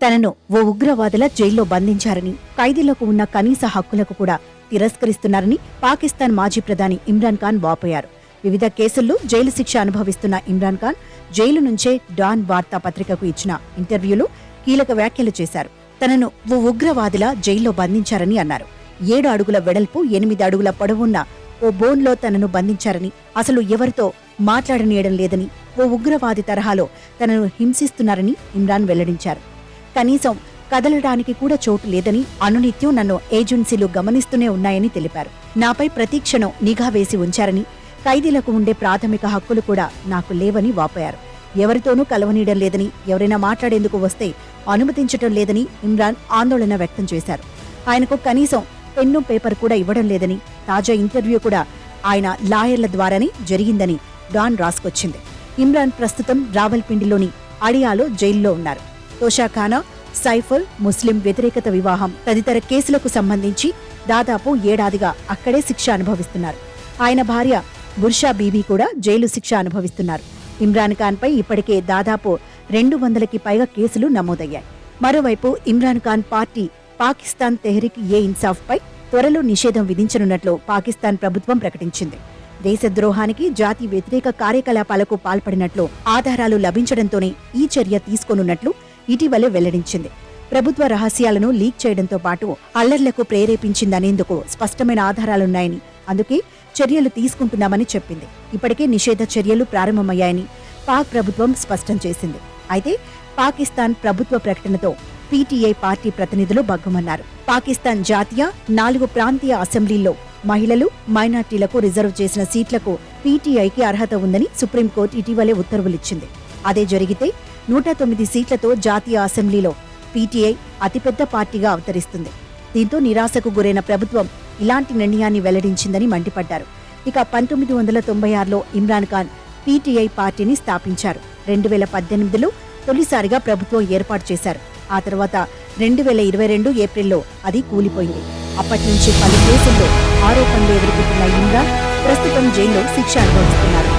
తనను ఓ ఉగ్రవాదుల జైల్లో బంధించారని, ఖైదీలకు ఉన్న కనీస హక్కులకు కూడా తిరస్కరిస్తున్నారని పాకిస్తాన్ మాజీ ప్రధాని ఇమ్రాన్ ఖాన్ వాపోయారు. వివిధ కేసుల్లో జైలు శిక్ష అనుభవిస్తున్న ఇమ్రాన్ ఖాన్ జైలు నుంచే డాన్ వార్తాపత్రికకు ఇచ్చిన ఇంటర్వ్యూలో కీలక వ్యాఖ్యలు చేశారు. తనను ఓ ఉగ్రవాదిలా జైల్లో బంధించారని అన్నారు. 7 అడుగుల వెడల్పు, 8 అడుగుల పొడవున్న ఓ బోన్లో తనను బంధించారని, అసలు ఎవరితో మాట్లాడనీయడం లేదని, ఓ ఉగ్రవాది తరహాలో తనను హింసిస్తున్నారని ఇమ్రాన్ వెల్లడించారు. కనీసం కదలడానికి కూడా చోటు లేదని, అనునిత్యం నన్ను ఏజెన్సీలు గమనిస్తూనే ఉన్నాయని తెలిపారు. నాపై ప్రతిక్షణం నిఘా వేసి ఉంచారని, ఖైదీలకు ఉండే ప్రాథమిక హక్కులు కూడా నాకు లేవని వాపోయారు. ఎవరితోనూ కలవనీయడం లేదని, ఎవరైనా మాట్లాడేందుకు వస్తే అనుమతించటం లేదని ఇమ్రాన్ ఆందోళన వ్యక్తం చేశారు. ఆయనకు కనీసం పెన్ను, పేపర్ కూడా ఇవ్వడం లేదని, తాజా ఇంటర్వ్యూ కూడా ఆయన లాయర్ల ద్వారానే జరిగిందని డాన్ రాసుకొచ్చింది. ఇమ్రాన్ ప్రస్తుతం రావల్పిండిలోని అడియాలో జైల్లో ఉన్నారు. తోషాఖానా, సైఫుల్, ముస్లిం వ్యతిరేకత వివాహం తదితర కేసులకు సంబంధించి దాదాపు ఏడాదిగా అక్కడే శిక్ష అనుభవిస్తున్నారు. ఆయన భార్య బుర్షా బీబీ కూడా జైలు శిక్ష అనుభవిస్తున్నారు. ఇమ్రాన్ ఖాన్పై ఇప్పటికే దాదాపు 200కి పైగా కేసులు నమోదయ్యాయి. మరోవైపు ఇమ్రాన్ ఖాన్ పార్టీ పాకిస్తాన్ తెహ్రీక్ ఏ ఇన్సాఫ్ పై త్వరలో నిషేధం విధించనున్నట్లు పాకిస్తాన్ ప్రభుత్వం ప్రకటించింది. దేశద్రోహానికి, జాతి వ్యతిరేక కార్యకలాపాలకు పాల్పడినట్లు ఆధారాలు లభించడంతోనే ఈ చర్య తీసుకోనున్నట్లు ఇటీవలే వెల్లడించింది. ప్రభుత్వ రహస్యాలను లీక్ చేయడంతో పాటు అల్లర్లకు ప్రేరేపించిందనేందుకు స్పష్టమైన ఆధారాలున్నాయని, అందుకే చర్యలు తీసుకుంటున్నామని చెప్పింది. ఇప్పటికే నిషేధ చర్యలు ప్రారంభమయ్యాయని పాక్ ప్రభుత్వం స్పష్టం చేసింది. అయితే పాకిస్తాన్ ప్రభుత్వ ప్రకటనతో పీటీఐ పార్టీ ప్రతినిధులు బగ్గుమన్నారు. పాకిస్తాన్ జాతీయ 4 ప్రాంతీయ అసెంబ్లీల్లో మహిళలు, మైనార్టీలకు రిజర్వ్ చేసిన సీట్లకు పీటీఐకి అర్హత ఉందని సుప్రీంకోర్టు ఇటీవలే ఉత్తర్వులిచ్చింది. అదే జరిగితే 109 సీట్లతో జాతీయ అసెంబ్లీలో పీటీఐ అతిపెద్ద పార్టీగా అవతరిస్తుంది. దీంతో నిరాశకు గురైన ప్రభుత్వం ఇలాంటి నిర్ణయాన్ని వెల్లడించిందని మండిపడ్డారు. ఇక 1996లో ఇమ్రాన్ ఖాన్ పీటీఐ పార్టీని స్థాపించారు. 2018లో తొలిసారిగా ప్రభుత్వం ఏర్పాటు చేశారు. ఆ తర్వాత 2022 ఏప్రిల్లో అది కూలిపోయింది. అప్పటి నుంచి పలు కేసుల్లో ఆరోపణలు ఎదుర్కొంటున్న ఇమ్రాన్ ప్రస్తుతం జైల్లో శిక్ష అనుభవిస్తున్నారు.